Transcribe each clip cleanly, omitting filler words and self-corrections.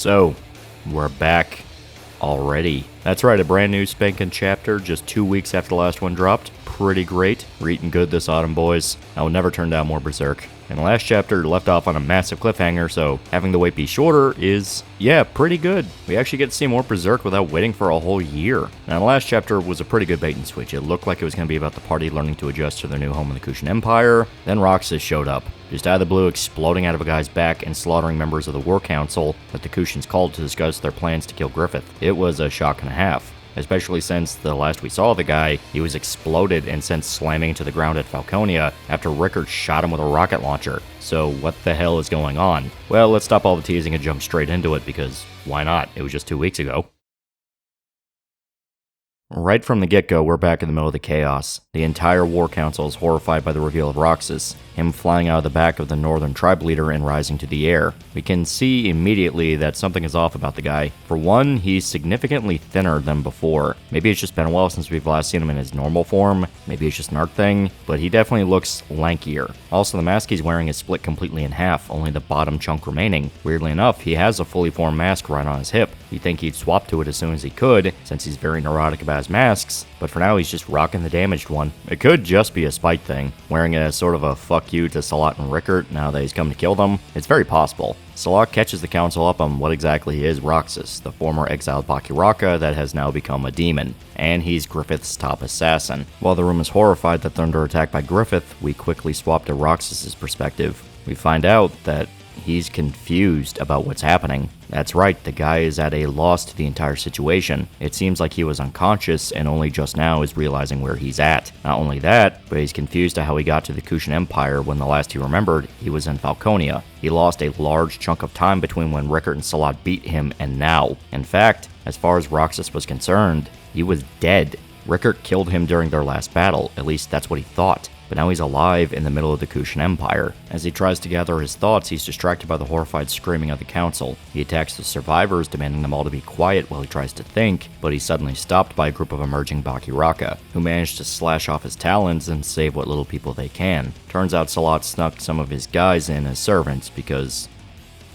So, we're back already. That's right, a brand new spanking chapter just 2 weeks after the last one dropped. Pretty great. We're eating good this autumn, boys. I will never turn down more Berserk. And the last chapter left off on a massive cliffhanger, so having the wait be shorter is, yeah, pretty good. We actually get to see more Berserk without waiting for a whole year. Now, the last chapter was a pretty good bait and switch. It looked like it was going to be about the party learning to adjust to their new home in the Kushan Empire. Then Rakshas showed up, just out of the blue, exploding out of a guy's back and slaughtering members of the War Council that the Kushans called to discuss their plans to kill Griffith. It was a shock and a half. Especially since the last we saw of the guy, he was exploded and sent slamming to the ground at Falconia after Rickard shot him with a rocket launcher. So what the hell is going on? Well, let's stop all the teasing and jump straight into it, because why not? It was just 2 weeks ago. Right from the get-go, we're back in the middle of the chaos. The entire War Council is horrified by the reveal of Rakshas, him flying out of the back of the northern tribe leader and rising to the air. We can see immediately that something is off about the guy. For one, he's significantly thinner than before. Maybe it's just been a while since we've last seen him in his normal form, maybe it's just an art thing, but he definitely looks lankier. Also, the mask he's wearing is split completely in half, only the bottom chunk remaining. Weirdly enough, he has a fully formed mask right on his hip. You'd think he'd swap to it as soon as he could, since he's very neurotic about his masks, but for now he's just rocking the damaged one. It could just be a spite thing, wearing it as sort of a fuck you to Salat and Rickard now that he's come to kill them. It's very possible. Salat catches the council up on what exactly is Rakshas, the former exiled Bakiraka that has now become a demon, and he's Griffith's top assassin. While the room is horrified that they're under attack by Griffith, we quickly swap to Rakshas' perspective. We find out that he's confused about what's happening. That's right, the guy is at a loss to the entire situation. It seems like he was unconscious and only just now is realizing where he's at. Not only that, but he's confused to how he got to the Kushan Empire when the last he remembered, he was in Falconia. He lost a large chunk of time between when Rickard and Salat beat him and now. In fact, as far as Rakshas was concerned, he was dead. Rickard killed him during their last battle, at least that's what he thought. But now he's alive in the middle of the Kushan Empire. As he tries to gather his thoughts, he's distracted by the horrified screaming of the council. He attacks the survivors, demanding them all to be quiet while he tries to think, but he's suddenly stopped by a group of emerging Bakiraka, who manage to slash off his talons and save what little people they can. Turns out Salat snuck some of his guys in as servants because,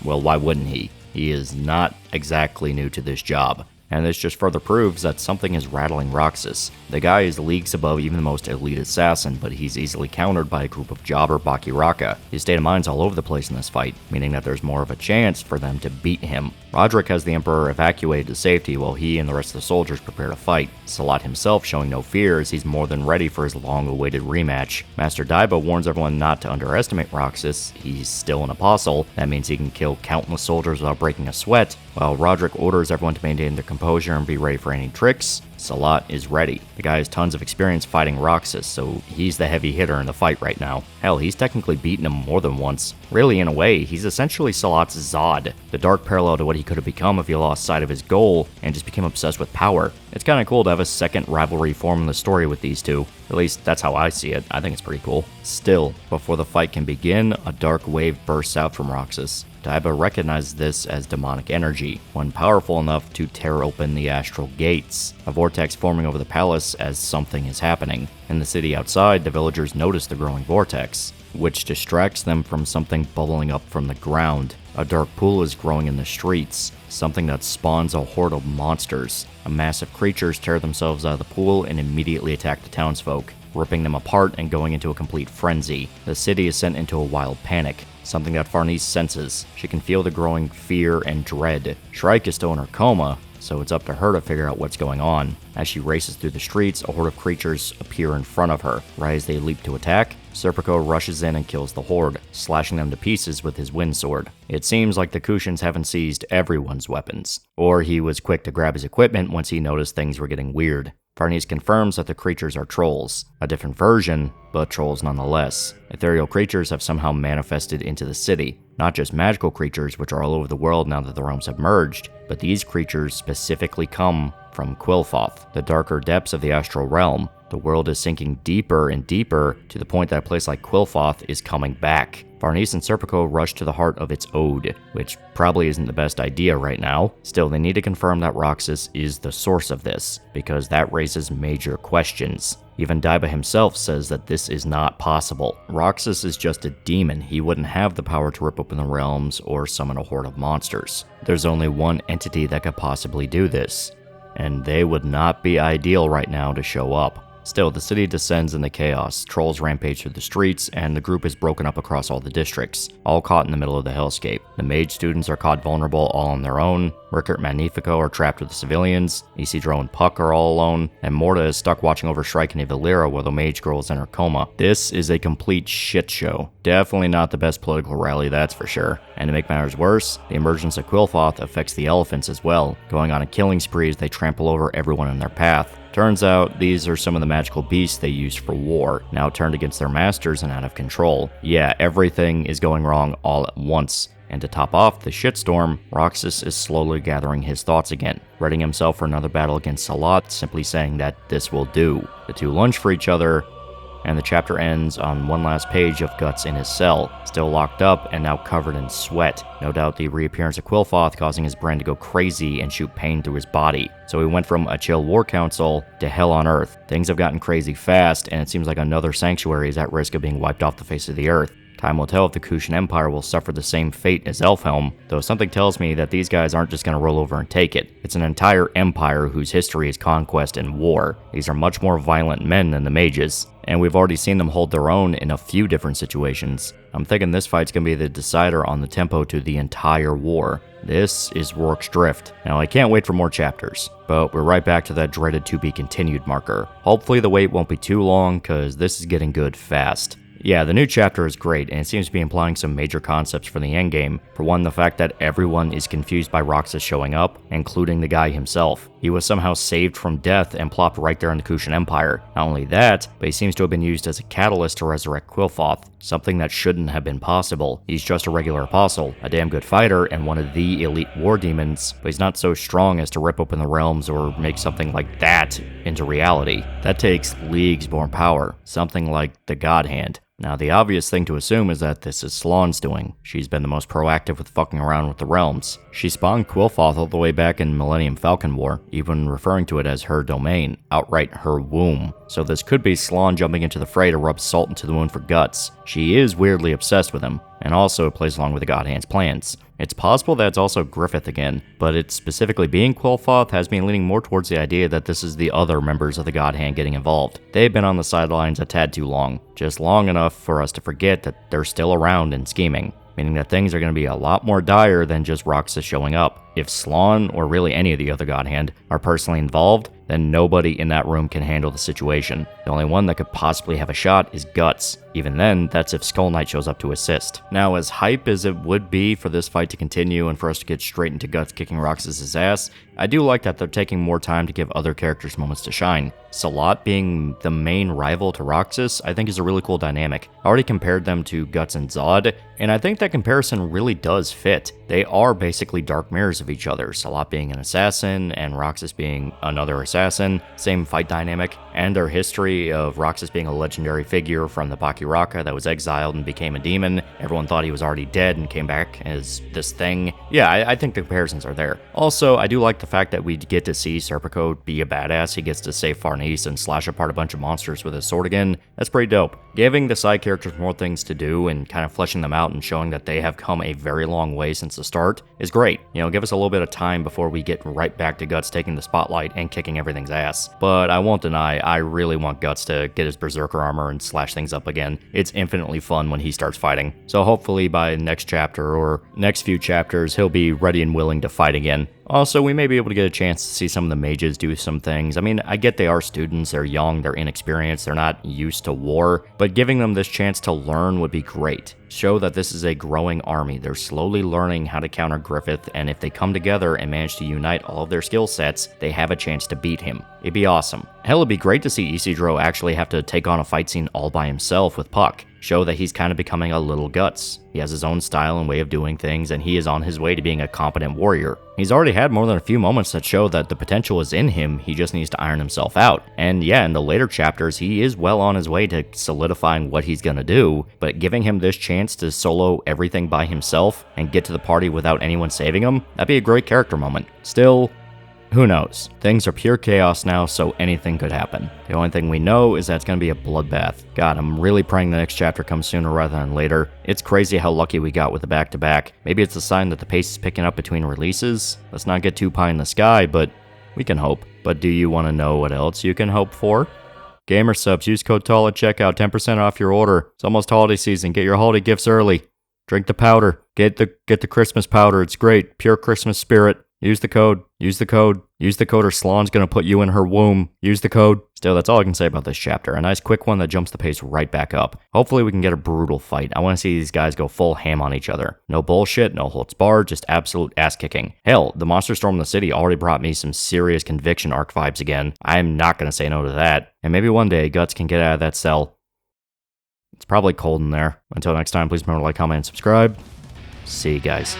well, why wouldn't he? He is not exactly new to this job. And this just further proves that something is rattling Rakshas. The guy is leagues above even the most elite assassin, but he's easily countered by a group of jobber Bakiraka. His state of mind's all over the place in this fight, meaning that there's more of a chance for them to beat him. Roderick has the Emperor evacuated to safety while he and the rest of the soldiers prepare to fight. Salat himself showing no fear as he's more than ready for his long-awaited rematch. Master Daiba warns everyone not to underestimate Rakshas. He's still an apostle. That means he can kill countless soldiers without breaking a sweat. While Roderick orders everyone to maintain their composure and be ready for any tricks, Salat is ready. The guy has tons of experience fighting Rakshas, so he's the heavy hitter in the fight right now. Hell, he's technically beaten him more than once. Really, in a way, he's essentially Salat's Zod, the dark parallel to what he could have become if he lost sight of his goal and just became obsessed with power. It's kinda cool to have a second rivalry form in the story with these two. At least, that's how I see it. I think it's pretty cool. Still, before the fight can begin, a dark wave bursts out from Rakshas. Daiba recognizes this as demonic energy, one powerful enough to tear open the astral gates, a vortex forming over the palace as something is happening. In the city outside, the villagers notice the growing vortex, which distracts them from something bubbling up from the ground. A dark pool is growing in the streets, something that spawns a horde of monsters. Massive creatures tear themselves out of the pool and immediately attack the townsfolk, ripping them apart and going into a complete frenzy. The city is sent into a wild panic, something that Farnese senses. She can feel the growing fear and dread. Shrike is still in her coma, so it's up to her to figure out what's going on. As she races through the streets, a horde of creatures appear in front of her. Right as they leap to attack, Serpico rushes in and kills the horde, slashing them to pieces with his wind sword. It seems like the Kushans haven't seized everyone's weapons, or he was quick to grab his equipment once he noticed things were getting weird. Farnese confirms that the creatures are trolls, a different version, but trolls nonetheless. Ethereal creatures have somehow manifested into the city, not just magical creatures which are all over the world now that the realms have merged, but these creatures specifically come from Qilphoth, the darker depths of the astral realm. The world is sinking deeper and deeper to the point that a place like Qilphoth is coming back. Farnese and Serpico rush to the heart of its ode, which probably isn't the best idea right now. Still, they need to confirm that Rakshas is the source of this, because that raises major questions. Even Daiba himself says that this is not possible. Rakshas is just a demon. He wouldn't have the power to rip open the realms or summon a horde of monsters. There's only one entity that could possibly do this, and they would not be ideal right now to show up. Still, the city descends into chaos, trolls rampage through the streets, and the group is broken up across all the districts, all caught in the middle of the hellscape. The mage students are caught vulnerable all on their own, Rickert and Magnifico are trapped with the civilians, Isidro and Puck are all alone, and Morta is stuck watching over Shrike and Evalira while the mage girl is in her coma. This is a complete shit show. Definitely not the best political rally, that's for sure. And to make matters worse, the emergence of Quillfoth affects the elephants as well, going on a killing spree as they trample over everyone in their path. Turns out, these are some of the magical beasts they used for war, now turned against their masters and out of control. Yeah, everything is going wrong all at once. And to top off the shitstorm, Rakshas is slowly gathering his thoughts again, readying himself for another battle against Salat, simply saying that this will do. The two lunge for each other, and the chapter ends on one last page of Guts in his cell, still locked up and now covered in sweat. No doubt the reappearance of Quillfoth causing his brain to go crazy and shoot pain through his body. So he went from a chill war council to hell on earth. Things have gotten crazy fast, and it seems like another sanctuary is at risk of being wiped off the face of the earth. Time will tell if the Kushan Empire will suffer the same fate as Elfhelm, though something tells me that these guys aren't just going to roll over and take it. It's an entire empire whose history is conquest and war. These are much more violent men than the mages, and we've already seen them hold their own in a few different situations. I'm thinking this fight's going to be the decider on the tempo to the entire war. This is Rourke's Drift. Now, I can't wait for more chapters, but we're right back to that dreaded to-be-continued marker. Hopefully the wait won't be too long, cause this is getting good fast. Yeah, the new chapter is great, and it seems to be implying some major concepts for the endgame. For one, the fact that everyone is confused by Rakshas showing up, including the guy himself. He was somehow saved from death and plopped right there in the Kushan Empire. Not only that, but he seems to have been used as a catalyst to resurrect Quillfoth, something that shouldn't have been possible. He's just a regular apostle, a damn good fighter, and one of the elite war demons, but he's not so strong as to rip open the realms or make something like that into reality. That takes leagues more power, something like the God Hand. Now, the obvious thing to assume is that this is Slaan's doing. She's been the most proactive with fucking around with the realms. She spawned Quillfoth all the way back in Millennium Falcon War, even referring to it as her domain, outright her womb. So this could be Slaan jumping into the fray to rub salt into the wound for Guts. She is weirdly obsessed with him, and also plays along with the God Hand's plans. It's possible that it's also Griffith again, but it specifically being Quillfoth has me leaning more towards the idea that this is the other members of the God Hand getting involved. They've been on the sidelines a tad too long, just long enough for us to forget that they're still around and scheming, meaning that things are going to be a lot more dire than just Rakshas showing up. If Slaan, or really any of the other God Hand, are personally involved, then nobody in that room can handle the situation. The only one that could possibly have a shot is Guts. Even then, that's if Skull Knight shows up to assist. Now, as hype as it would be for this fight to continue and for us to get straight into Guts kicking Rakshas' ass, I do like that they're taking more time to give other characters moments to shine. Salat being the main rival to Rakshas, I think is a really cool dynamic. I already compared them to Guts and Zod, and I think that comparison really does fit. They are basically dark mirrors of each other, Salat being an assassin and Rakshas being another assassin, same fight dynamic, and their history of Rakshas being a legendary figure from the Bakiraka that was exiled and became a demon. Everyone thought he was already dead and came back as this thing. Yeah, I think the comparisons are there. Also, I do like the fact that we get to see Serpico be a badass. He gets to save Farnese and slash apart a bunch of monsters with his sword again. That's pretty dope. Giving the side characters more things to do and kind of fleshing them out and showing that they have come a very long way since the start is great. You know, give us a little bit of time before we get right back to Guts taking the spotlight and kicking everything's ass. But I won't deny, I really want Guts to get his Berserker armor and slash things up again. It's infinitely fun when he starts fighting. So hopefully by next chapter or next few chapters, he'll be ready and willing to fight again. Also, we may be able to get a chance to see some of the mages do some things. I mean, I get they are students, they're young, they're inexperienced, they're not used to war, but giving them this chance to learn would be great. Show that this is a growing army. They're slowly learning how to counter Griffith, and if they come together and manage to unite all of their skill sets, they have a chance to beat him. It'd be awesome. Hell, it'd be great to see Isidro actually have to take on a fight scene all by himself with Puck. Show that he's kind of becoming a little Guts. He has his own style and way of doing things, and he is on his way to being a competent warrior. He's already had more than a few moments that show that the potential is in him, he just needs to iron himself out. And yeah, in the later chapters, he is well on his way to solidifying what he's gonna do, but giving him this chance to solo everything by himself and get to the party without anyone saving him, that'd be a great character moment. Still, Who knows? Things are pure chaos now, so anything could happen. The only thing we know is that it's going to be a bloodbath. God, I'm really praying the next chapter comes sooner rather than later. It's crazy how lucky we got with the back-to-back. Maybe it's a sign that the pace is picking up between releases. Let's not get too pie in the sky, but we can hope. But do you want to know what else you can hope for? Gamer subs, use code TAL at checkout, 10% off your order. It's almost holiday season. Get your holiday gifts early. Drink the powder. Get the Christmas powder. It's great. Pure Christmas spirit. Use the code. Use the code. Use the code or Slan's gonna put you in her womb. Use the code. Still, that's all I can say about this chapter. A nice quick one that jumps the pace right back up. Hopefully we can get a brutal fight. I want to see these guys go full ham on each other. No bullshit, no holds barred, just absolute ass kicking. Hell, the monster storm in the city already brought me some serious conviction arc vibes again. I'm not gonna say no to that. And maybe one day Guts can get out of that cell. It's probably cold in there. Until next time, please remember to like, comment, and subscribe. See you guys.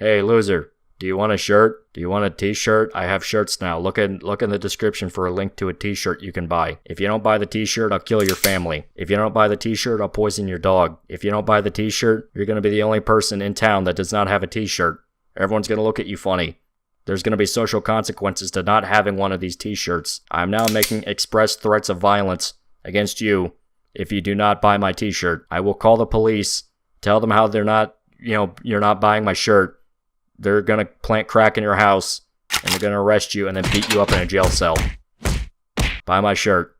Hey, loser, do you want a shirt? Do you want a t-shirt? I have shirts now. Look in the description for a link to a t-shirt you can buy. If you don't buy the t-shirt, I'll kill your family. If you don't buy the t-shirt, I'll poison your dog. If you don't buy the t-shirt, you're going to be the only person in town that does not have a t-shirt. Everyone's going to look at you funny. There's going to be social consequences to not having one of these t-shirts. I'm now making express threats of violence against you if you do not buy my t-shirt. I will call the police, tell them how you're not buying my shirt. They're going to plant crack in your house, and they're going to arrest you and then beat you up in a jail cell. Buy my shirt.